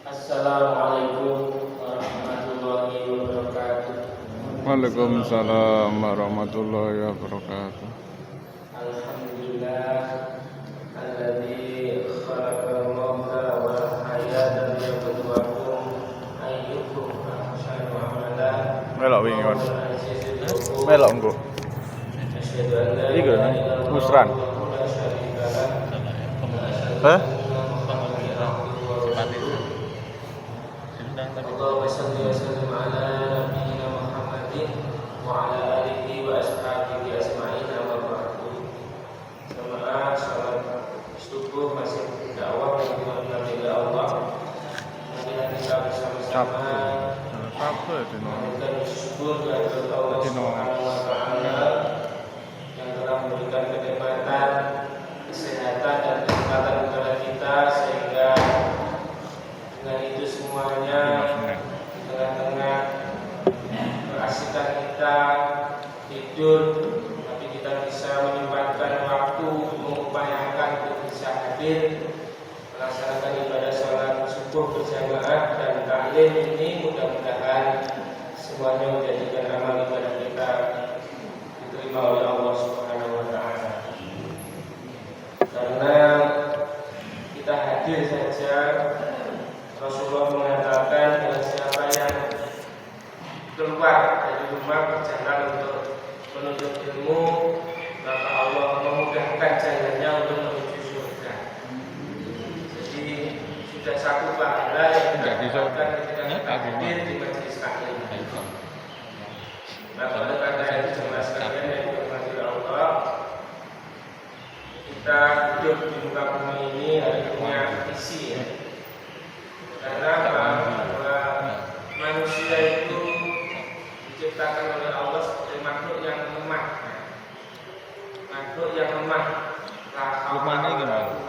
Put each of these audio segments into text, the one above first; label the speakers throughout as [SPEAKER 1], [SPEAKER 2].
[SPEAKER 1] Assalamualaikum warahmatullahi wabarakatuh.
[SPEAKER 2] Waalaikumsalam warahmatullahi wabarakatuh.
[SPEAKER 1] Alhamdulillah alladzi khalaqal mauta wal hayata liyabluwakum ayyukum ahsanu amala.
[SPEAKER 2] Melok wingi kon. Melok engko. Iku musran. Hah?
[SPEAKER 1] Allahumma shalli wa sallim ala nabiyyina Muhammadin wa ala alihi wa ashabihi ajma'in amma ba'du. Jamaah salat subuh masih dakwah kepada Allah. Marilah kita bersama-sama mengucapkan syukur kepada Allah Subhanahu wa taala yang telah memberikan kenikmatan, kesehatan dan kesempatan kepada kita sehingga dengan itu semuanya tengah-tengah berasikan kita tidur, tapi kita bisa menyempatkan waktu mengupayakan untuk bisa hadir melaksanakan ibadah sholat subuh berjamaah dan taklim ini. Mudah-mudahan semuanya menjadikan amal ibadah kita diterima oleh Allah Subhanahu wa taala. Karena kita hadir saja, Rasulullah mengatakan bahwa siapa yang keluar dari rumah berjalan untuk menuntut ilmu, maka Allah memudahkan jalannya untuk menuju surga. Jadi sudah satu pahala yang kita dapatkan ketika kita hadir di majelis taklim. Maka oleh karena itu jemaah sekalian yang dirahmati Allah, kita hidup di muka bumi ini harus punya visi ya. Karena bahwa manusia itu diciptakan oleh Allah sebagai makhluk yang lemah. Makhluk yang lemah.
[SPEAKER 2] Lemahnya gimana?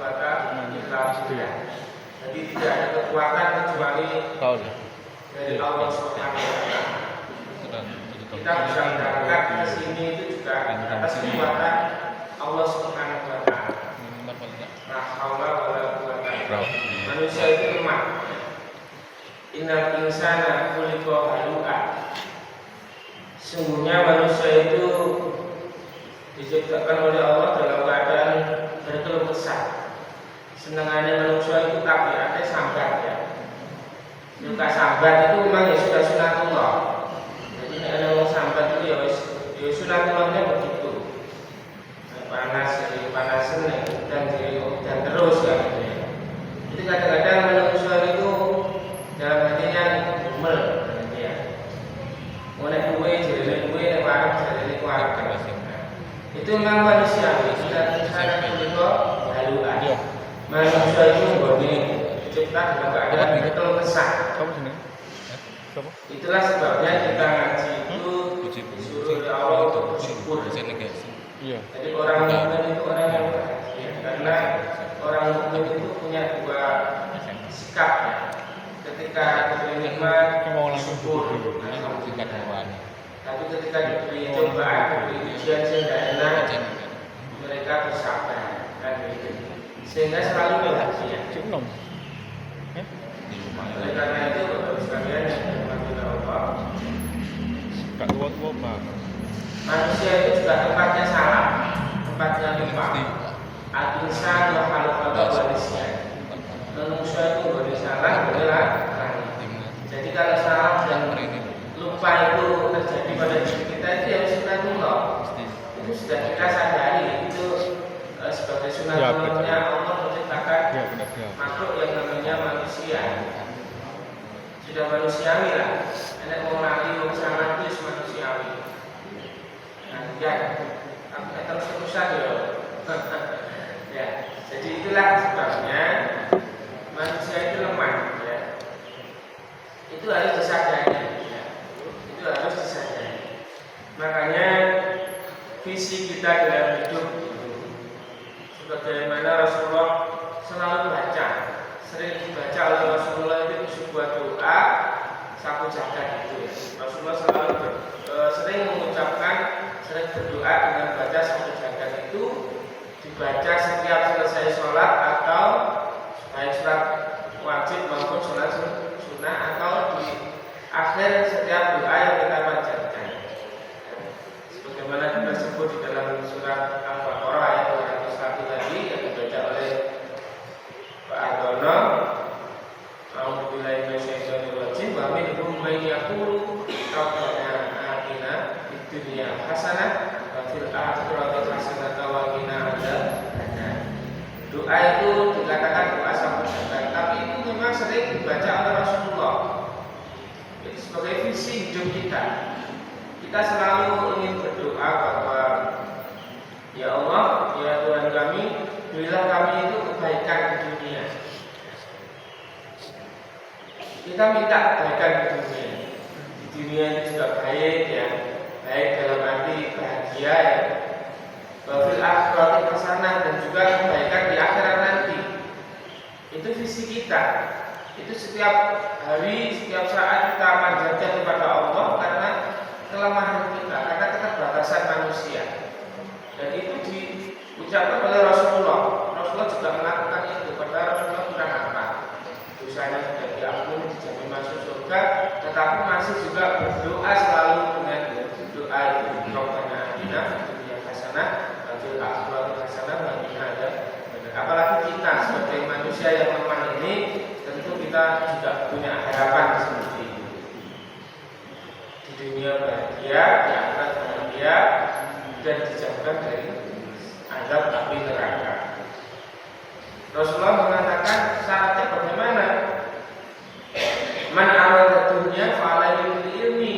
[SPEAKER 1] Jadi tidak ada kekuatan kecuali dari Allah Subhanahu wa taala. Kita bisa berangkat ke sini itu juga atas kekuatan Allah Subhanahu wa taala. La haula wala quwwata illa billah. Manusia itu lemah. Innal insana khuliqa halu'a. Sungguhnya manusia itu diciptakan oleh Allah dalam keadaan berkeluh kesah. Senangannya manusia itu tabiatnya sambat ya. Suka sambat itu memang ya sudah sunatullah. Jadi ada orang sambat itu ya sunatullahnya begitu. Panas jadi panasan dan terus ya. Jadi kadang-kadang manusia itu dalam hatinya ngumel ya. Mulai kue jadi kue warung jadi warung. Itu memang manusia. Kita sana juga haluan. Manusia itu bagi dicipta dalam keadaan betul kesah. Itulah sebabnya kita ngaji itu disuruh oleh Allah untuk bersyukur. Jadi orang mukmin itu orang yang bahagia karena orang mukmin itu punya dua sikap ya. Ketika diberi nikmat syukur, tapi ketika diberi cobaan, diberi ujian sehingga enak, mereka bersabar kan begitu. Sehingga selalu bahagia. Oleh karena itu Bapak sekalian yang dirahmati Allah, manusia itu juga tempatnya salah, tempatnya lupa. Al-insan wa khalaqahu warisya. Manusia itu boleh salah, boleh jadi kalau salah dan lupa itu terjadi pada diri kita itu yang sunatullah. Itu sudah kita sadari itu sebagai sunatullahnya Allah menciptakan makhluk yang namanya manusia. Sudah manusiawi lah. Anak mau lari mau salah itu manusiawi. Ya, terus-terusan ya. Ya, jadi itulah sebabnya manusia itu lemah ya. Itu harus disadari ya. Itu harus disadari. Makanya visi kita dalam hidup sebagaimana Rasulullah selalu baca, sering dibaca oleh Rasulullah itu sebuah doa sapu jagat itu ya. Rasulullah selalu sering mengucapkan, sering berdoa dengan baca sapu jagat itu dibaca setiap selesai sholat atau baik sholat wajib maupun sholat sunnah. dikatakan doa sahabat, tapi itu memang sering dibaca oleh Rasulullah. Itu sebagai visi hidup kita. Kita selalu ingin berdoa bahwa ya Allah, ya Tuhan kami, berilah kami itu kebaikan di dunia. Kita minta kebaikan di dunia. Di dunia itu juga baik ya, baik dalam arti bahagia ya. Wafil akhirati hasanah, dan juga kebaikan di akhirat nanti. Itu visi kita. Itu setiap hari, setiap saat kita panjatkan kepada Allah karena kelemahan kita, karena keterbatasan manusia. Dan itu diucapkan oleh Rasulullah. Rasulullah juga melakukan itu. Padahal Rasulullah kurang apa? Dosanya sudah diampuni, dijamin masuk surga, tetapi masih juga berdoa selalu dengan doa itu. Rabbana atina fid dunya hasanah wa fil akhirati hasanah wa qina adzabannar. Apalagi kita sebagai manusia yang lemah ini, tentu kita juga punya harapan seperti itu. Di dunia bahagia, di akhirat bahagia, dan dijauhkan dari azab api neraka. Rasulullah mengatakan syaratnya bagaimana? Man arada dunya fa'alaihi bil ilmi.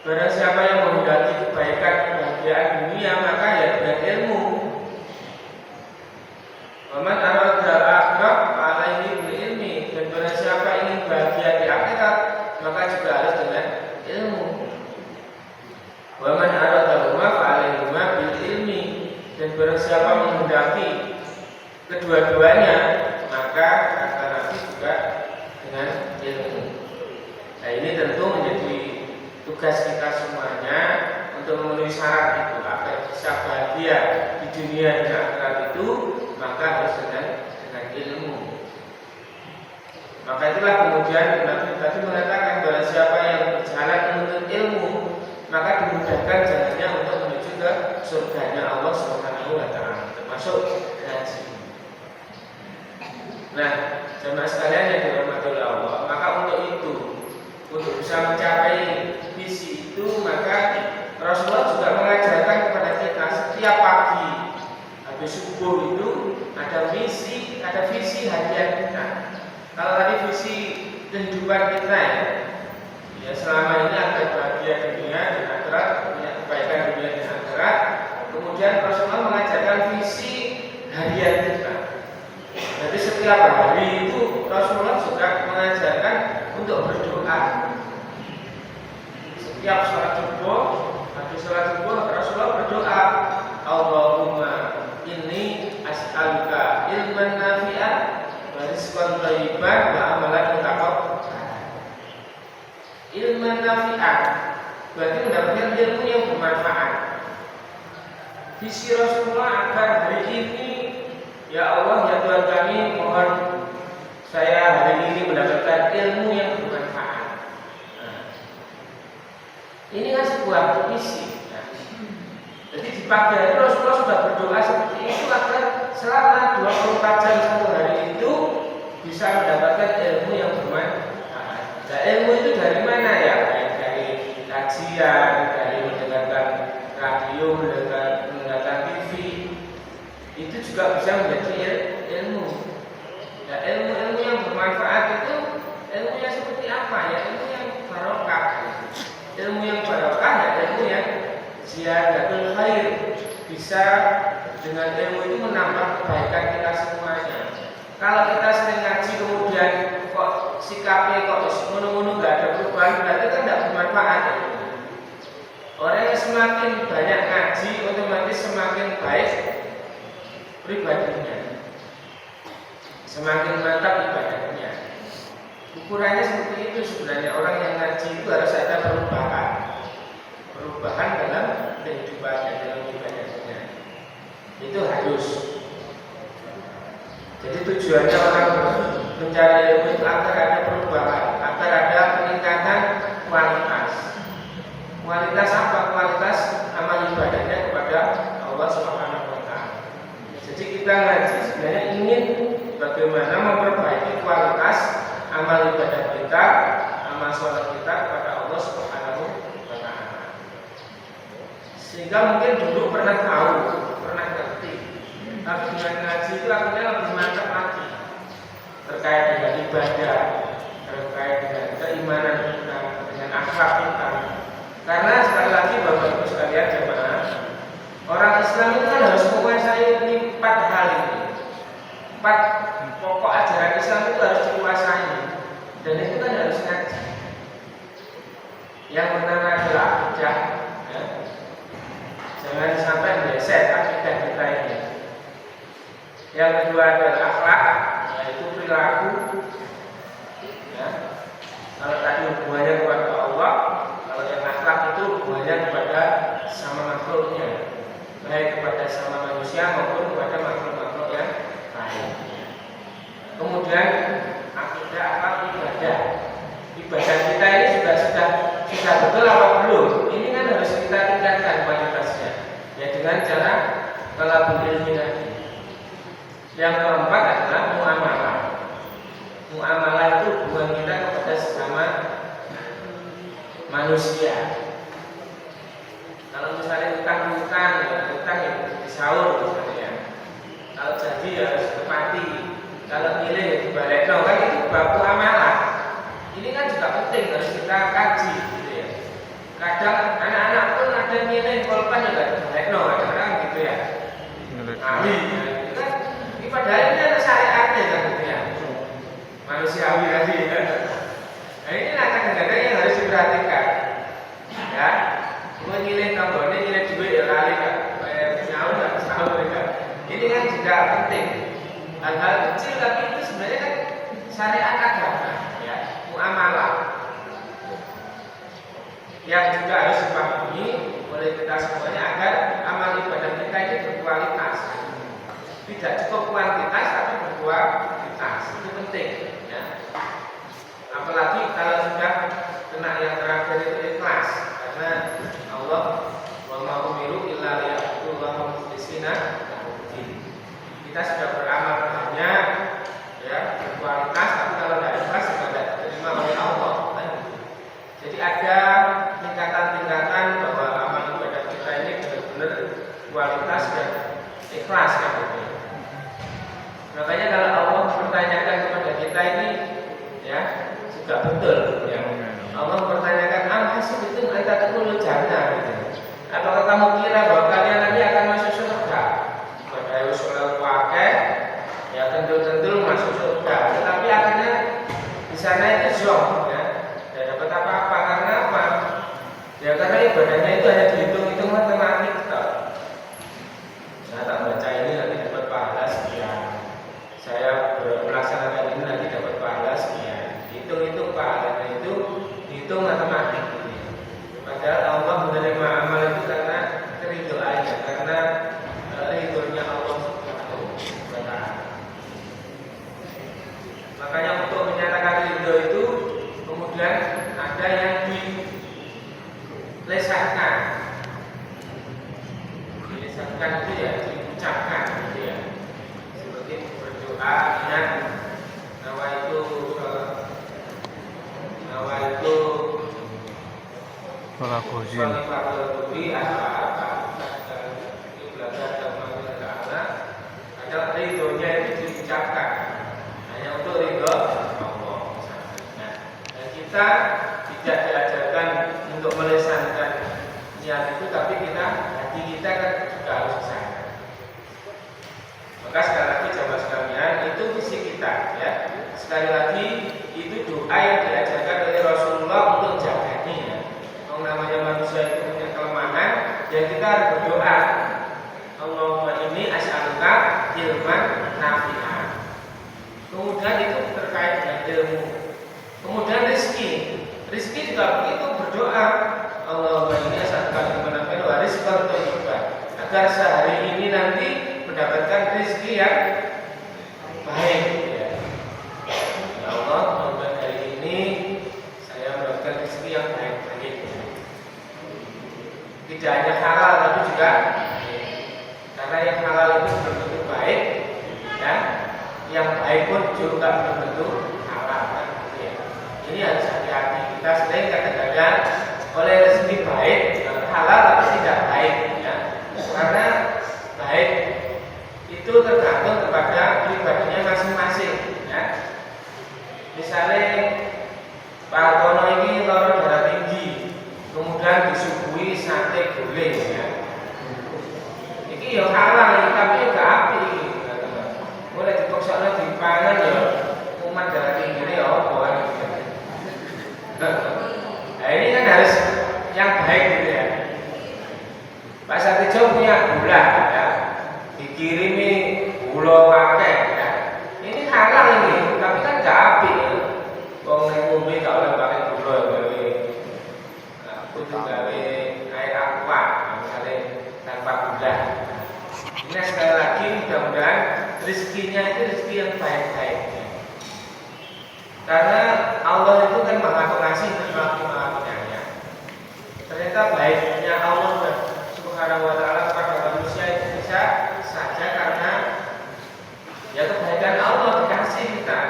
[SPEAKER 1] Barang siapa yang menghendaki kebaikan kebahagiaan dunia, maka ya dengan ilmu. Wa man arada akhirat fa'alaihi bil ilmi. Dan barang siapa ingin bahagia di akhirat, maka juga harus dengan ilmu. Wa man arada huma fa'alaihi bil ilmi. Dan barang siapa menghendaki kedua-duanya, maka kata Nabi juga dengan ilmu. Nah, ini tentu menjadi tugas kita semuanya untuk memenuhi syarat itu agar bisa bahagia di dunia dan akhirat itu, maka harus dengan ilmu. Maka itulah kemudian Nabi tadi mengatakan bahwa siapa yang berjalan menuntut ilmu, maka dimudahkan jalannya untuk menuju ke surganya Allah Subhanahu wa taala, termasuk haji. Nah, jemaah sekalian yang dirahmati oleh Allah, maka untuk bisa mencapai visi itu, maka Rasulullah juga mengajarkan kepada kita setiap pagi habis subuh itu ada visi harian kita. Kalau tadi visi kehidupan kita ya selama ini agar bahagia dunia dan akhirat, punya kebaikan dunia dan akhirat. Kemudian Rasulullah mengajarkan visi harian kita. Jadi setiap hari itu Rasulullah juga mengajarkan untuk berdoa. Setiap sholat subuh, habis sholat subuh Rasulullah berdoa, Allahumma inni as'aluka ilman nafi'an wa rizqan thayyiban wa amalan mutaqabbalan. Ilman nafi'an berarti mendapatkan ilmu yang bermanfaat. Visi Rasulullah agar hari ini, ya Allah, ya Tuhan kami, mohon saya hari ini mendapatkan ilmu yang bermanfaat. Nah, ini kan sebuah visi. Nah, jadi di pagi hari Rasulullah sudah berdoa seperti itu agar selama 24 jam satu hari itu bisa mendapatkan ilmu yang bermanfaat. Nah, ilmu itu dari mana ya? Dari kajian, dari mendengarkan radio, mendengarkan TV. Itu juga bisa menjadi ilmu. Ya, ilmu-ilmu yang bermanfaat itu ilmunya seperti apa ya? Ilmu yang barokah. Ilmu yang barokah ya ilmu yang ziyadatul khair. Bisa dengan ilmu itu menambah kebaikan kita semuanya. Kalau kita sering ngaji kemudian kok sikapnya kok ngono-ngono nggak ada perubahan, berarti kan tidak bermanfaat. Orang yang semakin banyak ngaji otomatis semakin baik pribadinya, semakin mantap ibadahnya. Ukurannya seperti itu sebenarnya. Orang yang ngaji itu harus ada perubahan dalam kehidupannya, dalam ibadahnya. Itu harus. Jadi tujuannya orang mencari ilmu itu agar ada perubahan, agar ada peningkatan kualitas. Kualitas apa? Kualitas amal ibadahnya kepada Allah Subhanahu wa taala. Jadi kita ngaji sebenarnya ingin bagaimana memperbaiki kualitas amal ibadah kita, amal sholat kita kepada Allah Subhanahu wa taala. Sehingga mungkin dulu pernah tahu, pernah ngerti, Tapi dengan ngaji itu akhirnya lebih mantap lagi terkait dengan ibadah, terkait dengan keimanan kita, dengan akhlak kita. Karena sekali lagi Bapak Ibu sekalian jemaah, orang Islam itu kan harus menguasai 4 hal ini. 4 pokok ajaran Islam itu harus dikuasai, dan itu kan harus ngaji. Yang pertama adalah akidah, ya. Jangan sampai meleset akidah kita ini. Yang kedua adalah akhlak, yaitu perilaku. Ya. Kalau tadi hubungannya kepada Allah, kalau yang akhlak itu hubungannya kepada sama makhluknya, baik kepada sama manusia maupun kepada makhluk-makhluk yang lain. Kemudian akidah apa? Ibadah. Ibadah kita ini sudah betul apa belum? Ini kan harus kita tingkatkan kualitasnya, ya dengan cara talabul ilmi tadi. Yang keempat adalah muamalah. Muamalah itu hubungan kita kepada sesama manusia. Kalau misalnya utang-utang, ya utang ya disaur misalnya. Kalau jadi ya harus ditepati. Kalau milih ya dibalik. Nah, kan itu bab muamalah. Ini kan juga penting harus kita kaji, gitu ya. Kadang anak-anak pun ada milih kolpan juga dibalik. No, kadang-kadang gitu ya. Amin. Itu kan padahal ini ada syariatnya kan gitu ya. Manusiawi tadi ya. Nah ini kadang-kadang yang harus diperhatikan. Ya, memilih tambahnya nilai duit ya kali kan. Nyawa nggak tahu mereka. Ini kan juga penting. Hal-hal kecil tapi itu sebenarnya kan syariat agama, ya, muamalah. Yang juga harus dipahami oleh kita semuanya agar amal ibadah kita ini berkualitas. Tidak cukup kuantitas tapi berkualitas, itu penting, ya. Apalagi kalau sudah kena yang terakhir itu ikhlas, karena Allah wa ma umiru illa liya'budullaha mukhlishina lahu-d-din. Kita sudah beramal banyak, ya, berkualitas, tapi kalau tidak ikhlas juga tidak diterima oleh Allah. Jadi ada tingkatan-tingkatan bahwa amal ibadah kita ini benar-benar kualitas dan ikhlas kan gitu. Makanya kalau Allah mempertanyakan kepada kita ini, ya, juga betul, ya. Allah mempertanyakan, itu anta taqulu jannah gitu. Apakah kamu kira bahwa kalian nanti akan masuk surga? Padahal surga pakai, ya tentu masuk surga. Tetapi akhirnya di sana itu zong, ya. Tidak dapat apa-apa karena apa? Ya karena ibadahnya itu hanya dihitung-hitung matematik. Saya tak baca ini nanti dapat pahala sekian. Saya melaksanakan ini nanti dapat pahala sekian. Hitung-hitung pahalanya itu hitung matematik. Padahal Allah menerima amal itu karena keridhoannya, karena ridhonya Allah Subhanahu wa Ta'ala. Makanya untuk menyatakan ridho itu kemudian ada yang dilesankan. Dilesankan itu ya diucapkan gitu ya. Seperti berdoa ingat nawa itu
[SPEAKER 2] Palagozin.
[SPEAKER 1] Ada ridhonya itu diucapkan hanya untuk ridho Allah. Nah, dan kita tidak diajarkan untuk melesankan niat itu, tapi hati kita kan juga harus kesana. Maka sekali lagi jamaah sekalian, itu visi kita, ya. Sekali lagi itu doa yang diajarkan oleh Rasulullah untuk jagani, ya. Kalau namanya manusia itu punya kelemahan, ya kita harus berdoa. Allahumma inni as'aluka ilman nafi'an. Kemudian itu terkait dengan ilmu. Kemudian rezeki juga begitu, berdoa. Allahumma inni as'aluka ilman nafi'an wa rizqan thayyiban. Agar sehari ini nanti mendapatkan rezeki yang baik, ya. Ya Allah, semoga hari ini saya mendapatkan rezeki yang baik-baik. Tidak hanya halal tapi juga baik. Karena yang halal itu betul-betul baik, ya. Yang baik pun juga betul-betul halal, kan? Ya. Ini harus hati-hati. Kita sering kadang-kadang oleh rezeki baik halal tapi tidak baik, ya. Karena baik itu tergantung kepada pribadinya masing-masing ya. Misalnya Pak Tono ini lara darah tinggi, kemudian disuguhi sate guling ya. Iki ya halal iki tapi ya gak apik iki. Boleh dipoksokno dipangan ya kuman darah tinggi ini ya apa kan. Nah ini kan harus yang baik gitu ya. Pak Satijo punya gula ya, dikirimi gula pakai ya. Ini halal ini, tapi kan gak apik ya. Wong nek ngombe gak oleh pakai gula gawe kudu gawe air aqua misalnya tanpa gula. Ini sekali lagi mudah-mudahan rezekinya itu rezeki yang baik-baik ya. Karena Allah itu kan maha pengasih dan maha penyayang. Ternyata baiknya Allah Subhanahu wa ta'ala kepada manusia itu bisa saja karena ya kebaikan Allah dikasih kita.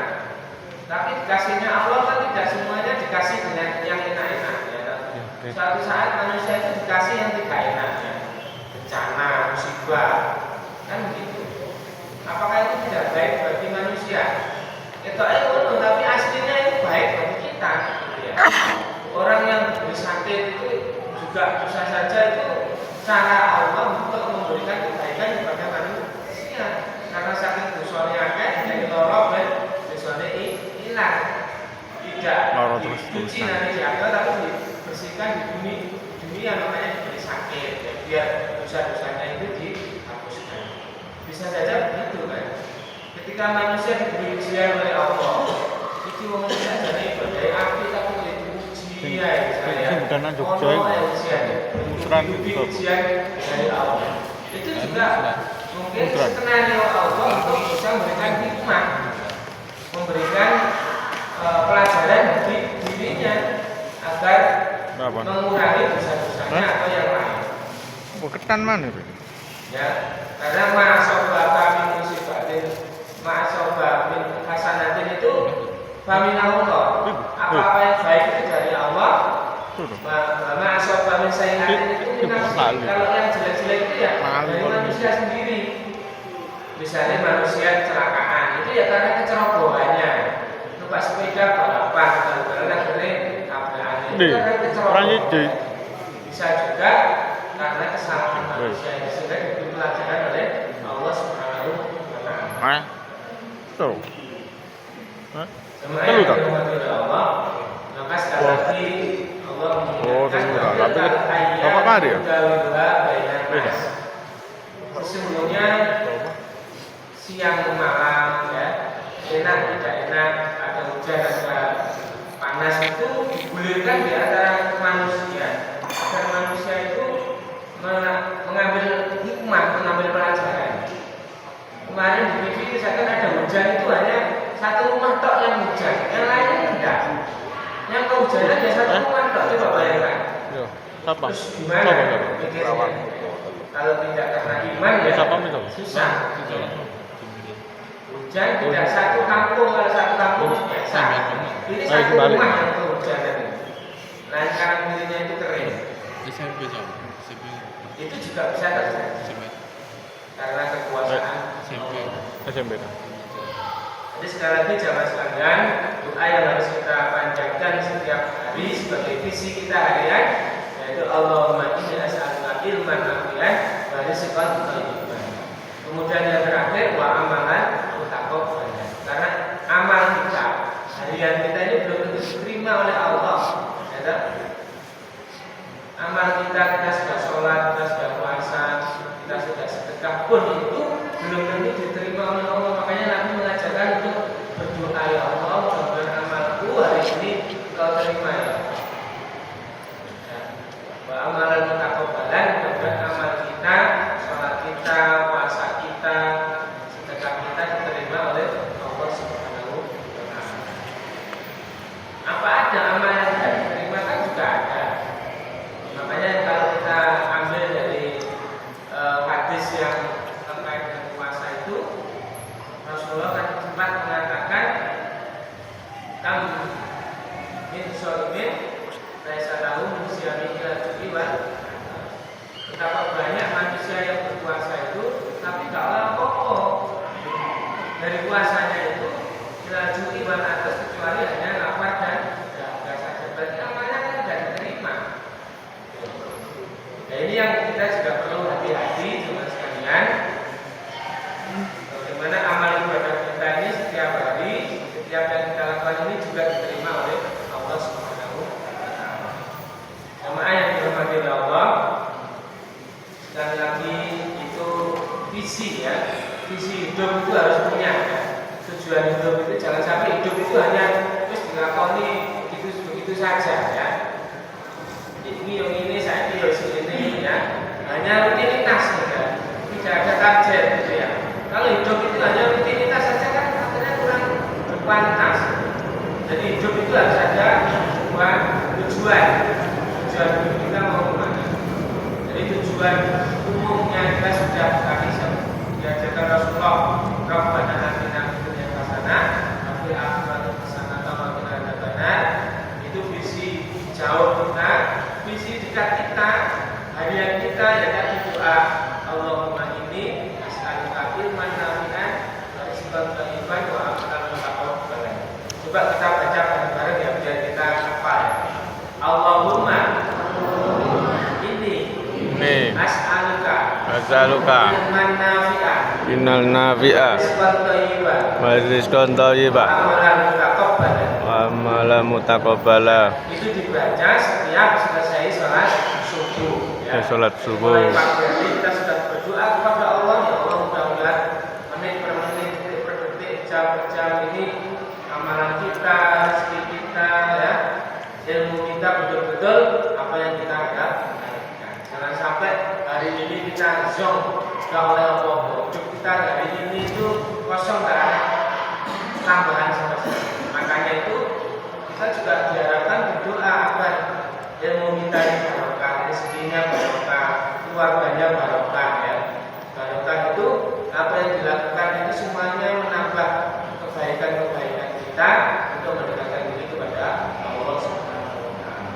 [SPEAKER 1] Tapi dikasihnya Allah kan tidak semuanya dikasih dengan yang enak-enak ya. Suatu saat manusia itu dikasih yang tidak enak ya. Bencana, musibah kan begitu. Apakah itu tidak baik bagi manusia? Itu aja tapi aslinya itu baik bagi kita gitu ya. Orang yang sakit itu juga bisa saja itu cara Allah untuk memberikan kebaikan kepada manusia. Karena saking dosanya akeh jadi loro ben dosane hilang. Tidak dicuci nanti diambil tapi dibersihkan di dunia namanya diberi sakit ya, biar dosa-dosanya itu dihapuskan. Bisa saja begitu kan. Ketika manusia diberi ujian oleh Allah, itu manusia jadi badai api tapi diuji ya misalnya. Ujian dari Allah. Itu juga mungkin skenario Allah untuk bisa memberikan hikmah, memberikan pelajaran bagi dirinya agar mengurangi dosa-dosanya atau yang lain.
[SPEAKER 2] Ketan mana itu?
[SPEAKER 1] Ya, karena ma'asobaka min musibatin, ma'asobaka min hasanatin itu famin Allah. Apa-apa yang baik itu dari Allah. Ma'asobaka min sayyi'atin itu minafsi. Kalau yang jelek-jelek itu ya dari manusia sendiri. Misalnya manusia kecelakaan itu ya karena kecerobohannya. Numpak sepeda balapan, karena akhirnya tabrakan itu karena kecerobohan. Bisa juga karena kesalahan manusia itu sehingga diberi pelajaran oleh Allah Subhanahu wa ta'ala.
[SPEAKER 2] Tuh.
[SPEAKER 1] Sama yang dirahmati Allah, maka sekali lagi Allah mengingatkan
[SPEAKER 2] apa kali ya?
[SPEAKER 1] Sesungguhnya siang malam ya, enak tidak enak, ada hujan ada panas itu digulirkan di antara manusia agar manusia itu mengambil hikmah, mengambil pelajaran. Kemarin di TV misalkan ada hujan itu hanya satu rumah tok yang hujan, yang lainnya tidak. Yang kehujanan ya satu rumah tok, coba bayangkan. Terus gimana? Kalau tidak karena iman ya susah. Hujan tidak satu kampung, kalau satu kampung biasa. Ini satu rumah yang kehujanan. Nah sekarang dirinya itu kering. Itu juga bisa terjadi karena kekuasaan
[SPEAKER 2] SMP.
[SPEAKER 1] Jadi sekali lagi jamaah sekalian, doa yang harus kita panjatkan setiap hari sebagai visi kita harian yaitu Allahumma inni as'aluka ilman nafi'an wa rizqan thayyiban. Kemudian yang terakhir wa amalan mutaqabbalan. Karena amal kita harian kita ini belum tentu diterima oleh Allah. Ya, amal kita sudah sholat, kita sudah puasa, kita sudah sedekah pun itu belum tentu diterima oleh Allah. Makanya Nabi mengajarkan untuk berdoa, ya Allah, mudah-mudahan amalku hari ini kau terima ya. Amalan mutaqabbalan, mudah-mudahan amal kita, sholat kita, puasa kita, sedekah kita diterima oleh Allah Subhanahu wa ta'ala. Apa ada amal yang tidak diterima kan juga ada. Makanya kalau kita ambil dari hadis yang terkait dengan puasa itu, Rasulullah kan sempat mengatakan kam min sholimin laisa lahu min siyami illa betapa banyak manusia yang berpuasa itu tapi tak apa-apa harus punya ya. Tujuan hidup itu jangan sampai hidup itu hanya terus dilakoni begitu saja ya. Ini yang ini saya ini ya. Hanya rutinitas ya. Tidak ada target gitu ya. Kalau hidup itu hanya rutinitas saja kan akhirnya kurang berkualitas. Jadi hidup itu harus ada sebuah tujuan hidup kita mau kemana. Jadi tujuan umumnya kita sudah tadi diajarkan Rasulullah, Rabbana atina fid dunya hasanah wa fil akhirati hasanah wa qina adzabannar. Itu visi jauh kita, visi dekat kita, harian kita ya tadi doa Allahumma inni as'aluka ilman nafi'an wa rizqan thayyiban wa amalan mutaqabbalan. Coba kita baca bareng-bareng ya biar kita hafal. Allahumma inni as'aluka ilman nafi'an
[SPEAKER 2] innal nafi'a
[SPEAKER 1] rizqan thayyiban
[SPEAKER 2] wa rizqan thayyiban
[SPEAKER 1] wa amalan mutaqabbalan.
[SPEAKER 2] wa amalan mutaqabbala.
[SPEAKER 1] Itu dibaca setiap selesai sholat subuh ya.
[SPEAKER 2] Sholat subuh.
[SPEAKER 1] Mulai pagi hari kita sudah berdoa kepada Allah, ya Allah mudah-mudahan menit per menit, detik per detik, jam per jam ini amalan kita, rezeki kita ya, ilmu kita betul-betul apa yang kita harapkan. Jangan sampai hari ini kita zong gak oleh apa-apa. Hidup kita hari ini itu kosong, gak ada tambahan sama sekali. Makanya itu kita juga diharapkan berdoa agar ilmu kita ini barokah, rezekinya barokah, keluarganya barokah ya. Barokah itu apa yang dilakukan itu semuanya menambah kebaikan-kebaikan kita untuk mendekatkan diri kepada Allah Subhanahu wa taala.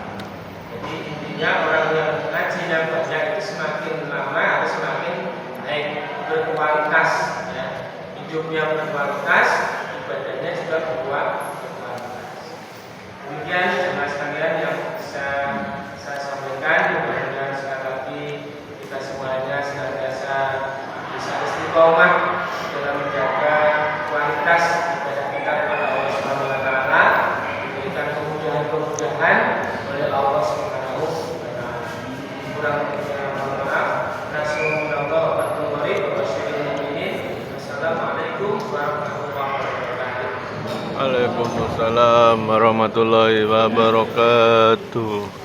[SPEAKER 1] Jadi intinya orang yang ngajinya banyak itu semakin lama harus semakin baik, berkualitas ya. Hidupnya berkualitas, ibadahnya juga berkualitas. Demikian jemaah sekalian yang bisa saya sampaikan. Mudah-mudahan sekali lagi kita semuanya senantiasa bisa istiqomah dalam menjaga kualitas ibadah kita kepada Allah Subhanahu wa taala, diberikan kemudahan-kemudahan oleh Allah Subhanahu wa taala. Kurang lebihnya mohon maaf. Nasallallahu wa barakatuh wa syukur. Wassalamualaikum warahmatullahi wabarakatuh.
[SPEAKER 2] Waalaikumsalam warahmatullahi wabarakatuh.